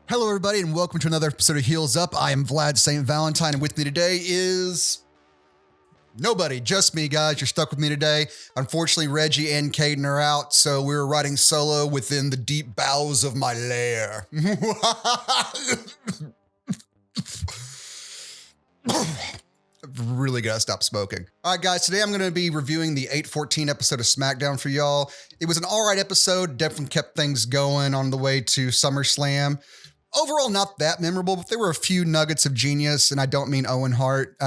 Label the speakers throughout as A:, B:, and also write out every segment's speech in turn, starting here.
A: Hello, everybody, and welcome to another episode of Heels Up. I am Vlad St. Valentine, and with me today is nobody, just me, guys. You're stuck with me today. Unfortunately, Reggie and Caden are out, so we're riding solo within the deep bowels of my lair. I've really gotta stop smoking. All right, guys, today I'm gonna be reviewing the 8/14 episode of Smackdown for y'all. It was an all right episode, definitely kept things going on the way to SummerSlam. Overall, not that memorable, but there were a few nuggets of genius, and I don't mean Owen Hart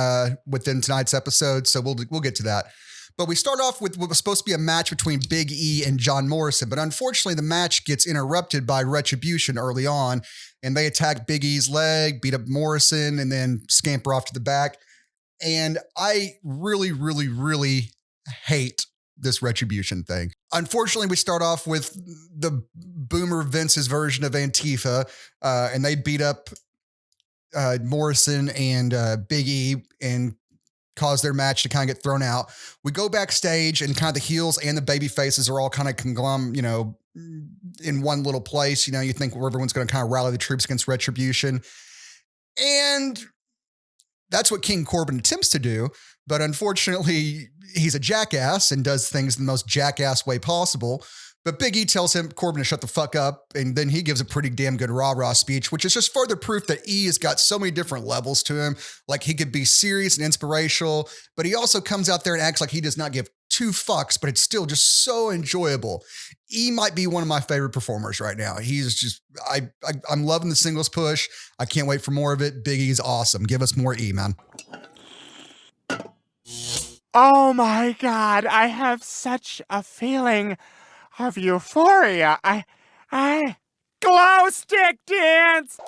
A: within tonight's episode, so we'll get to that. But we start off with what was supposed to be a match between Big E and John Morrison, but unfortunately the match gets interrupted by Retribution early on, and they attack Big E's leg, beat up Morrison, and then scamper off to the back. And I really hate this Retribution thing. Unfortunately, we start off with the Boomer Vince's version of Antifa, and they beat up Morrison and Big E and cause their match to kind of get thrown out. We go backstage, and kind of the heels and the baby faces are all kind of conglomerate, in one little place. You think everyone's going to kind of rally the troops against Retribution. And that's what King Corbin attempts to do, but unfortunately, he's a jackass and does things in the most jackass way possible. But Big E tells him, Corbin, to shut the fuck up, and then he gives a pretty damn good rah-rah speech, which is just further proof that E has got so many different levels to him. Like, he could be serious and inspirational, but he also comes out there and acts like he does not give two fucks, but it's still just so enjoyable. E might be one of my favorite performers right now. He's just, I'm loving the singles push. I can't wait for more of it. Big E's awesome. Give us more E, man.
B: Oh my God, I have such a feeling of euphoria. I glow stick dance!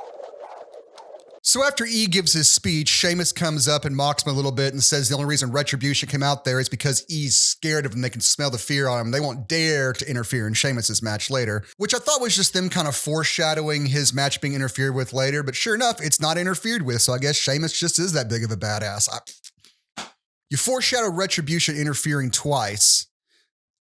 A: So after E gives his speech, Sheamus comes up and mocks him a little bit and says the only reason Retribution came out there is because E's scared of him. They can smell the fear on him. They won't dare to interfere in Sheamus's match later, which I thought was just them kind of foreshadowing his match being interfered with later. But sure enough, it's not interfered with. So I guess Sheamus just is that big of a badass. You foreshadow Retribution interfering twice,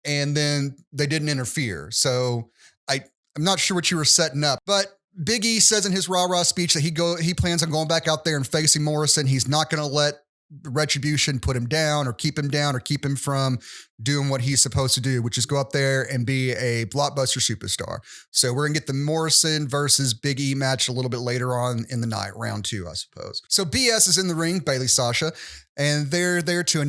A: and then they didn't interfere. So I'm not sure what you were setting up, but Big E says in his rah-rah speech that he plans on going back out there and facing Morrison. He's not going to let Retribution put him down or keep him from doing what he's supposed to do, which is go up there and be a blockbuster superstar. So we're going to get the Morrison versus Big E match a little bit later on in the night, round 2, I suppose. So BS is in the ring, Bayley, Sasha, and they're there to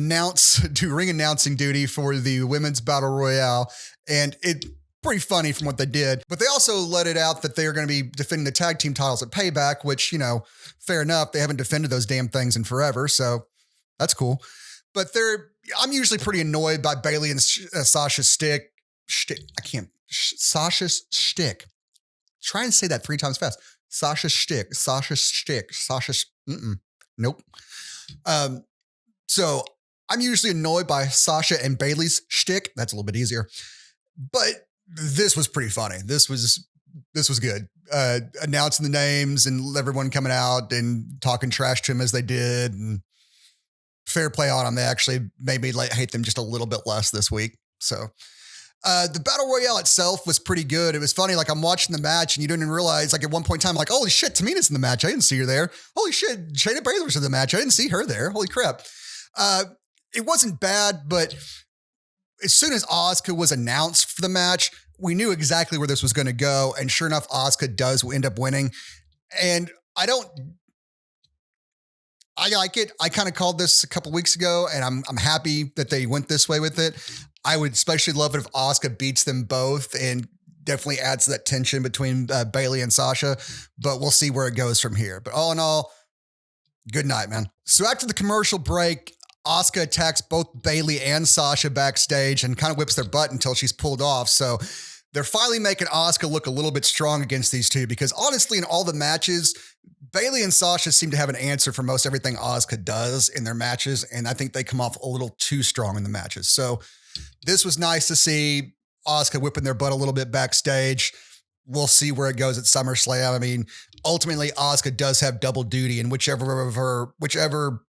A: do ring announcing duty for the Women's Battle Royale. And it pretty funny from what they did, but they also let it out that they are going to be defending the tag team titles at Payback, which, fair enough. They haven't defended those damn things in forever. So that's cool. But I'm usually pretty annoyed by Bayley and Sasha's Sasha's shtick. Try and say that 3 times fast. Sasha's shtick. Nope. So I'm usually annoyed by Sasha and Bayley's shtick. That's a little bit easier. But this was pretty funny. This was good. Announcing the names and everyone coming out and talking trash to him as they did, and fair play on them. They actually made me hate them just a little bit less this week. So the Battle Royale itself was pretty good. It was funny. Like, I'm watching the match and you don't even realize, at one point in time, like, holy shit, Tamina's in the match. I didn't see her there. Holy shit, Shayna Baszler's in the match. I didn't see her there. Holy crap. It wasn't bad, but as soon as Asuka was announced for the match, we knew exactly where this was going to go. And sure enough, Asuka does end up winning. And I like it. I kind of called this a couple weeks ago, and I'm happy that they went this way with it. I would especially love it if Asuka beats them both, and definitely adds to that tension between Bayley and Sasha. But we'll see where it goes from here. But all in all, good night, man. So after the commercial break, Asuka attacks both Bayley and Sasha backstage and kind of whips their butt until she's pulled off. So they're finally making Asuka look a little bit strong against these two, because honestly, in all the matches, Bayley and Sasha seem to have an answer for most everything Asuka does in their matches, and I think they come off a little too strong in the matches. So this was nice to see Asuka whipping their butt a little bit backstage. We'll see where it goes at SummerSlam. I mean, ultimately, Asuka does have double duty, and whichever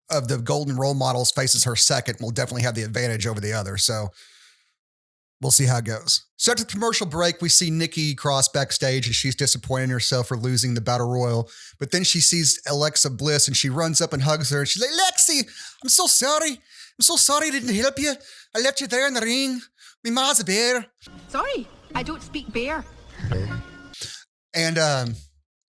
A: of the golden role models faces her second will definitely have the advantage over the other. So we'll see how it goes. So after the commercial break, we see Nikki Cross backstage and she's disappointed in herself for losing the Battle Royal. But then she sees Alexa Bliss and she runs up and hugs her. And she's like, Lexi, I'm so sorry. I'm so sorry I didn't help you. I left you there in the ring. Me ma's a bear.
C: Sorry, I don't speak bear.
A: And,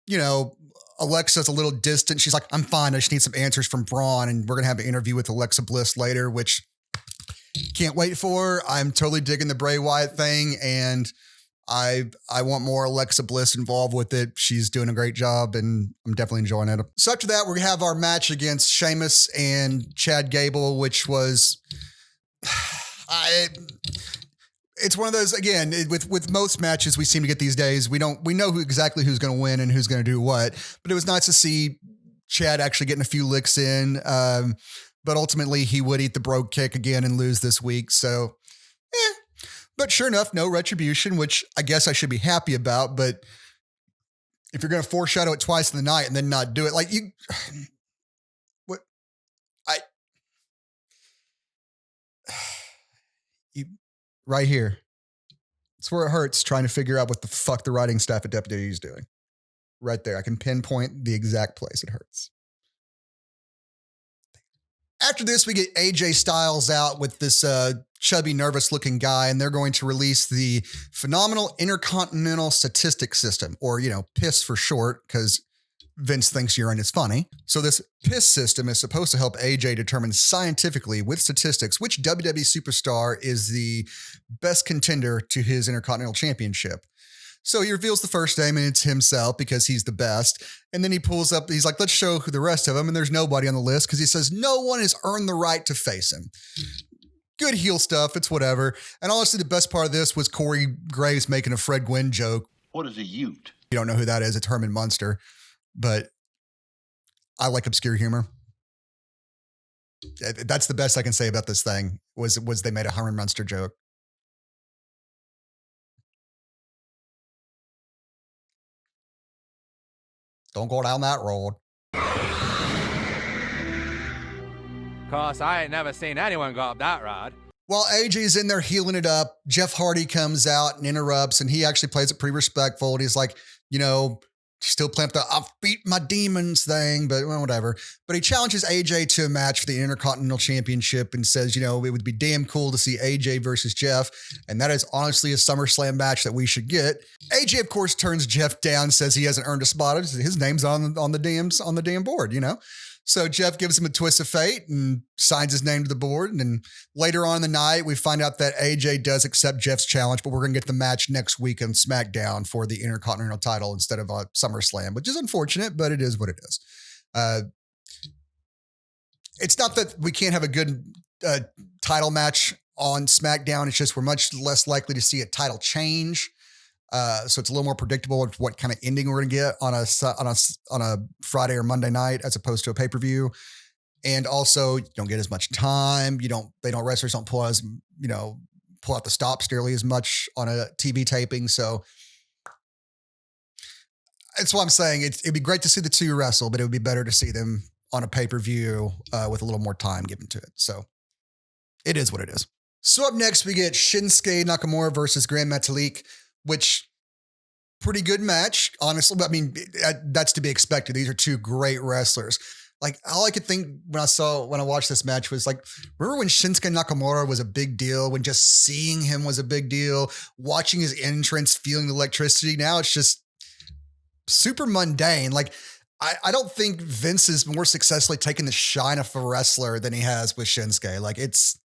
A: you know, Alexa's a little distant. She's like, I'm fine. I just need some answers from Braun. And we're going to have an interview with Alexa Bliss later, which can't wait for. I'm totally digging the Bray Wyatt thing. And I want more Alexa Bliss involved with it. She's doing a great job and I'm definitely enjoying it. So after that, we're going to have our match against Sheamus and Chad Gable, which was, it's one of those, again, with most matches we seem to get these days, we know exactly who's going to win and who's going to do what, but it was nice to see Chad actually getting a few licks in. But ultimately he would eat the brogue kick again and lose this week. So, but sure enough, no retribution, which I guess I should be happy about. But if you're going to foreshadow it twice in the night and then not do it, like right here, it's where it hurts trying to figure out what the fuck the writing staff at WWE is doing. Right there. I can pinpoint the exact place it hurts. After this, we get AJ Styles out with this chubby, nervous-looking guy, and they're going to release the Phenomenal Intercontinental Statistics System, or, you know, PISS for short, because Vince thinks urine is funny. So this PISS system is supposed to help AJ determine scientifically with statistics which WWE superstar is the best contender to his Intercontinental Championship. So he reveals the first name, and it's himself because he's the best. And then he pulls up, he's like, let's show who the rest of them. And there's nobody on the list because he says no one has earned the right to face him. Good heel stuff. It's whatever. And honestly, the best part of this was Corey Graves making a Fred Gwynn joke.
D: What is a ute?
A: You don't know who that is. It's Herman Munster. But I like obscure humor. That's the best I can say about this thing was they made a Herman Munster joke. Don't go down that road.
E: Cause I ain't never seen anyone go up that road.
A: While AJ's in there healing it up, Jeff Hardy comes out and interrupts, and he actually plays it pretty respectful. And he's like, you know, still playing the I've beat my demons thing, but well, whatever. But he challenges AJ to a match for the Intercontinental Championship and says, you know, it would be damn cool to see AJ versus Jeff. And that is honestly a SummerSlam match that we should get. AJ, of course, turns Jeff down, says he hasn't earned a spot. His name's on the damn board, you know? So Jeff gives him a twist of fate and signs his name to the board. And then later on in the night, we find out that AJ does accept Jeff's challenge, but we're going to get the match next week on Smackdown for the Intercontinental title instead of a SummerSlam, which is unfortunate, but it is what it is. It's not that we can't have a good title match on SmackDown. It's just we're much less likely to see a title change. So it's a little more predictable of what kind of ending we're going to get on a Friday or Monday night as opposed to a pay-per-view. And also you don't get as much time. Wrestlers don't pull out the stops nearly as much on a TV taping. So that's why I'm saying it'd be great to see the two wrestle, but it would be better to see them on a pay-per-view with a little more time given to it. So it is what it is. So up next, we get Shinsuke Nakamura versus Gran Metalik, which pretty good match, honestly. I mean, that's to be expected. These are two great wrestlers. Like all I could think when I watched this match was like, remember when Shinsuke Nakamura was a big deal, when just seeing him was a big deal, watching his entrance, feeling the electricity. Now it's just super mundane. Like I don't think Vince is more successfully taken the shine of a wrestler than he has with Shinsuke. Like it's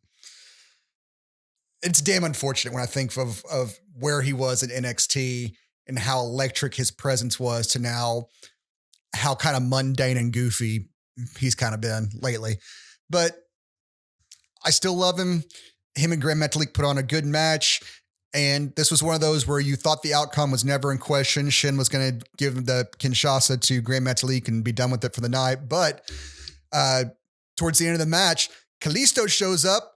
A: damn unfortunate when I think of where he was in NXT and how electric his presence was to now how kind of mundane and goofy he's kind of been lately. But I still love him. Him and Gran Metalik put on a good match. And this was one of those where you thought the outcome was never in question. Shin was going to give the Kinshasa to Gran Metalik and be done with it for the night. But towards the end of the match, Kalisto shows up.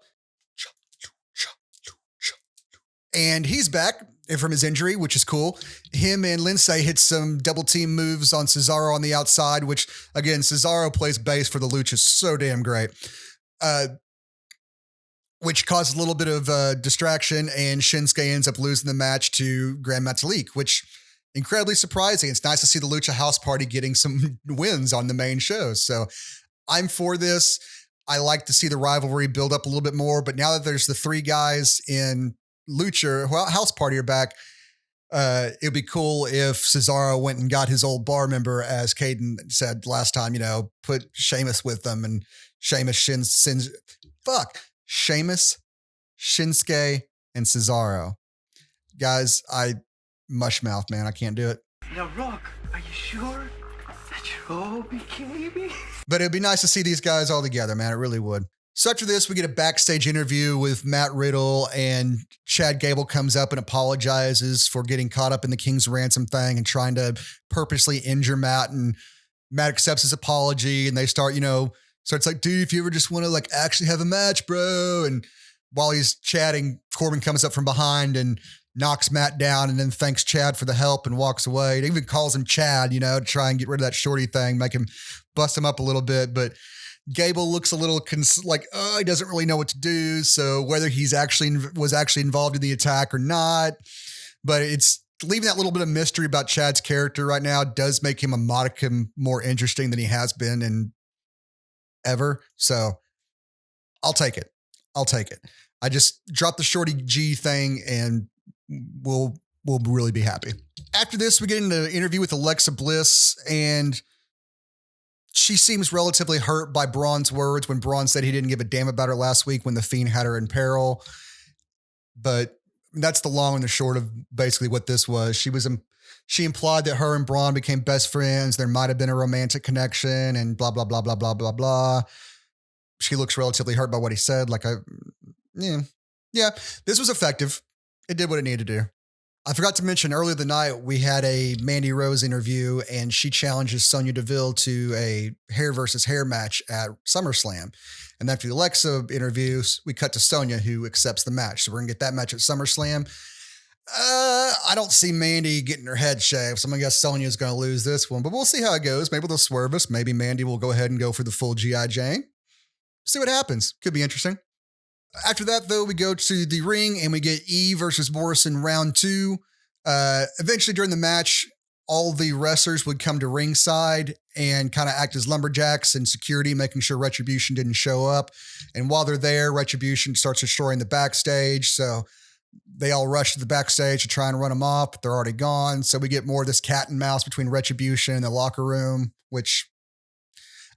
A: And he's back from his injury, which is cool. Him and Lindsay hit some double team moves on Cesaro on the outside, which again, Cesaro plays bass for the Lucha so damn great. which caused a little bit of distraction, and Shinsuke ends up losing the match to Grand Metalik, which incredibly surprising. It's nice to see the Lucha House Party getting some wins on the main show. So I'm for this. I like to see the rivalry build up a little bit more, but now that there's the three guys in Lucha, well, House Party are back. It'd be cool if Cesaro went and got his old bar member, as Caden said last time, put Sheamus with them, and Sheamus, Sheamus, Shinsuke, and Cesaro. Guys, mush mouth, man. I can't do it.
D: Now, Rock, are you sure that you're okay?
A: But it'd be nice to see these guys all together, man. It really would. So after this, we get a backstage interview with Matt Riddle, and Chad Gable comes up and apologizes for getting caught up in the King's Ransom thing and trying to purposely injure Matt. And Matt accepts his apology, and they start, so it's like, dude, if you ever just want to actually have a match, bro. And while he's chatting, Corbin comes up from behind and knocks Matt down, and then thanks Chad for the help and walks away. It even calls him Chad, to try and get rid of that shorty thing, make him bust him up a little bit. But Gable looks a little he doesn't really know what to do. So whether he's was actually involved in the attack or not, but it's leaving that little bit of mystery about Chad's character right now does make him a modicum more interesting than he has been in ever. So I'll take it. I just dropped the Shorty G thing, and we'll really be happy. After this, we get into an interview with Alexa Bliss, and she seems relatively hurt by Braun's words when Braun said he didn't give a damn about her last week when the Fiend had her in peril. But that's the long and the short of basically what this was. She implied that her and Braun became best friends. There might have been a romantic connection and blah, blah, blah, blah, blah, blah, blah. She looks relatively hurt by what he said. Yeah, this was effective. It did what it needed to do. I forgot to mention earlier the night, we had a Mandy Rose interview, and she challenges Sonya Deville to a hair versus hair match at SummerSlam. And after the Alexa interviews, we cut to Sonya, who accepts the match. So we're going to get that match at SummerSlam. I don't see Mandy getting her head shaved, so I'm going to guess Sonya's going to lose this one, but we'll see how it goes. Maybe they'll swerve us. Maybe Mandy will go ahead and go for the full G.I. Jane. See what happens. Could be interesting. After that, though, we go to the ring and we get E versus Morrison round 2. Eventually, during the match, all the wrestlers would come to ringside and kind of act as lumberjacks and security, making sure Retribution didn't show up. And while they're there, Retribution starts destroying the backstage. So they all rush to the backstage to try and run them off, but they're already gone. So we get more of this cat and mouse between Retribution and the locker room, which,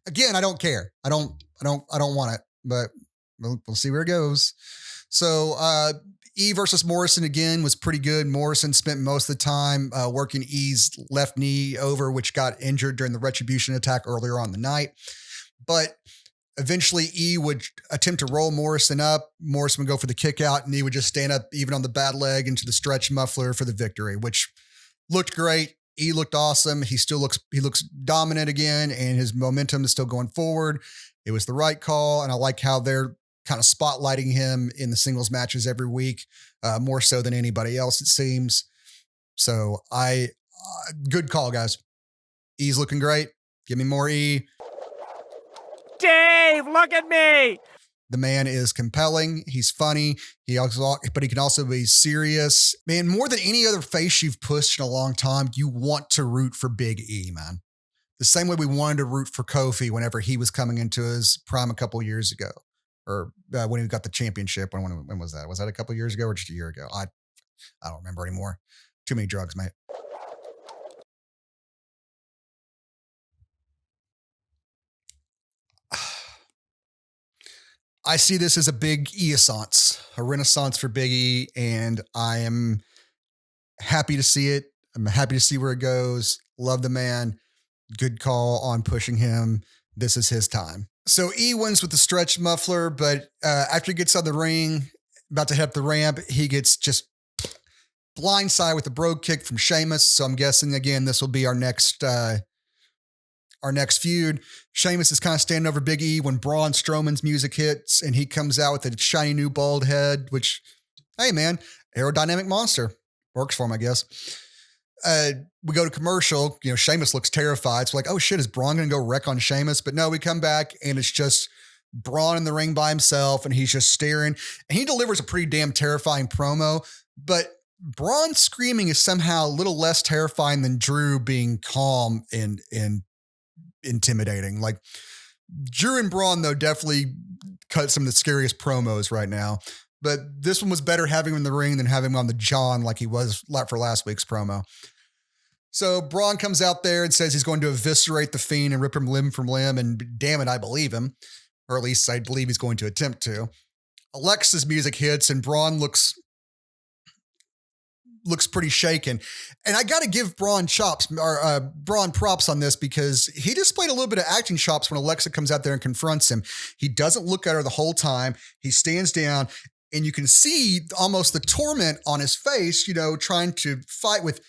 A: again, I don't care. I don't want it, but we'll see where it goes. So E versus Morrison again was pretty good. Morrison spent most of the time working E's left knee over, which got injured during the Retribution attack earlier on the night. But eventually E would attempt to roll Morrison up. Morrison would go for the kick out, and E would just stand up even on the bad leg into the stretch muffler for the victory, which looked great. E looked awesome. He looks dominant again, and his momentum is still going forward. It was the right call, and I like how they're kind of spotlighting him in the singles matches every week, more so than anybody else, it seems. So good call, guys. E's looking great. Give me more E.
B: Dave, look at me.
A: The man is compelling. He's funny. But he can also be serious. Man, more than any other face you've pushed in a long time, you want to root for Big E, man. The same way we wanted to root for Kofi whenever he was coming into his prime a couple years ago, or when he got the championship. When was that? Was that a couple years ago or just a year ago? I don't remember anymore. Too many drugs, mate. I see this as a big E-assance, a renaissance for Big E, and I am happy to see it. I'm happy to see where it goes. Love the man. Good call on pushing him. This is his time. So E wins with the stretch muffler, but after he gets on the ring, about to head up the ramp, he gets just blindside with a brogue kick from Sheamus. So I'm guessing, again, this will be our next feud. Sheamus is kind of standing over Big E when Braun Strowman's music hits, and he comes out with a shiny new bald head, which, hey, man, aerodynamic monster. Works for him, I guess. We go to commercial. Sheamus looks terrified. It's like, oh shit, is Braun going to go wreck on Sheamus? But no, we come back and it's just Braun in the ring by himself, and he's just staring. And he delivers a pretty damn terrifying promo, but Braun screaming is somehow a little less terrifying than Drew being calm and intimidating. Like, Drew and Braun, though, definitely cut some of the scariest promos right now. But this one was better having him in the ring than having him on the John like he was for last week's promo. So Braun comes out there and says he's going to eviscerate the Fiend and rip him limb from limb. And damn it, I believe him. Or at least I believe he's going to attempt to. Alexa's music hits and Braun looks pretty shaken. And I got to give Braun props on this because he displayed a little bit of acting chops when Alexa comes out there and confronts him. He doesn't look at her the whole time. He stands down and you can see almost the torment on his face, trying to fight with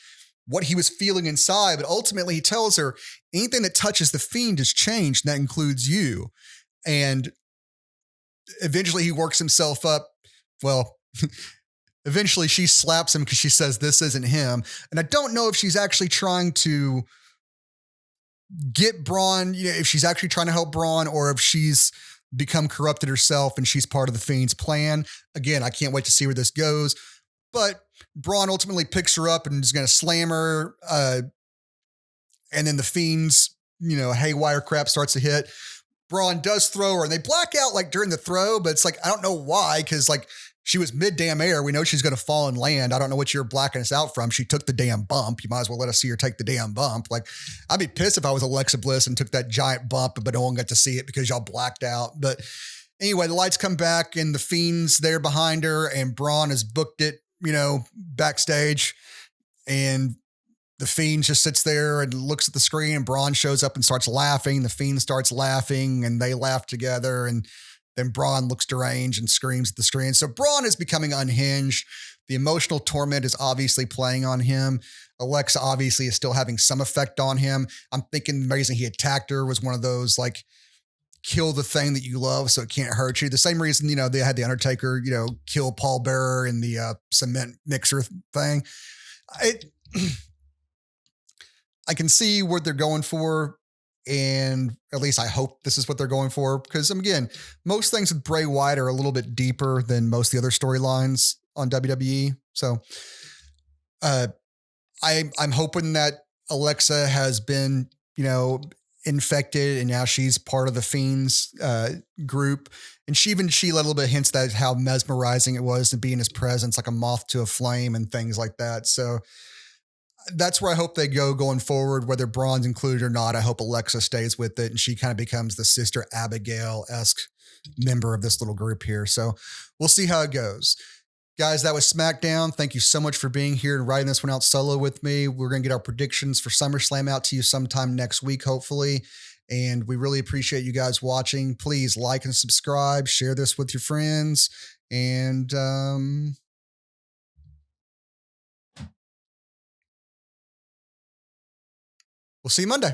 A: what he was feeling inside. But ultimately he tells her anything that touches the Fiend has changed. And that includes you. And eventually he works himself up. Well, eventually she slaps him because she says this isn't him. And I don't know if she's actually trying to get Braun, if she's actually trying to help Braun or if she's become corrupted herself and she's part of the Fiend's plan. Again, I can't wait to see where this goes. But Braun ultimately picks her up and is going to slam her. And then the Fiend's, haywire crap starts to hit. Braun does throw her and they black out like during the throw, but it's like, I don't know why. Cause like she was mid damn air. We know she's going to fall and land. I don't know what you're blacking us out from. She took the damn bump. You might as well let us see her take the damn bump. Like I'd be pissed if I was Alexa Bliss and took that giant bump, but no one got to see it because y'all blacked out. But anyway, the lights come back and the Fiend's there behind her and Braun has booked it, backstage, and the Fiend just sits there and looks at the screen and Braun shows up and starts laughing. The Fiend starts laughing and they laugh together. And then Braun looks deranged and screams at the screen. So Braun is becoming unhinged. The emotional torment is obviously playing on him. Alexa obviously is still having some effect on him. I'm thinking the reason he attacked her was one of those like, kill the thing that you love so it can't hurt you. The same reason, they had the Undertaker, kill Paul Bearer in the cement mixer thing. I can see what they're going for, and at least I hope this is what they're going for, because again, most things with Bray Wyatt are a little bit deeper than most of the other storylines on WWE. So I'm hoping that Alexa has been, infected and now she's part of the Fiend's group. And she let a little bit of hints that how mesmerizing it was to be in his presence, like a moth to a flame and things like that. So that's where I hope they go going forward, whether Braun's included or not. I hope Alexa stays with it and she kind of becomes the Sister Abigail-esque member of this little group here. So we'll see how it goes. Guys, that was Smackdown. Thank you so much for being here and writing this one out solo with me. We're going to get our predictions for SummerSlam out to you sometime next week, hopefully. And we really appreciate you guys watching. Please like and subscribe, share this with your friends, and we'll see you Monday.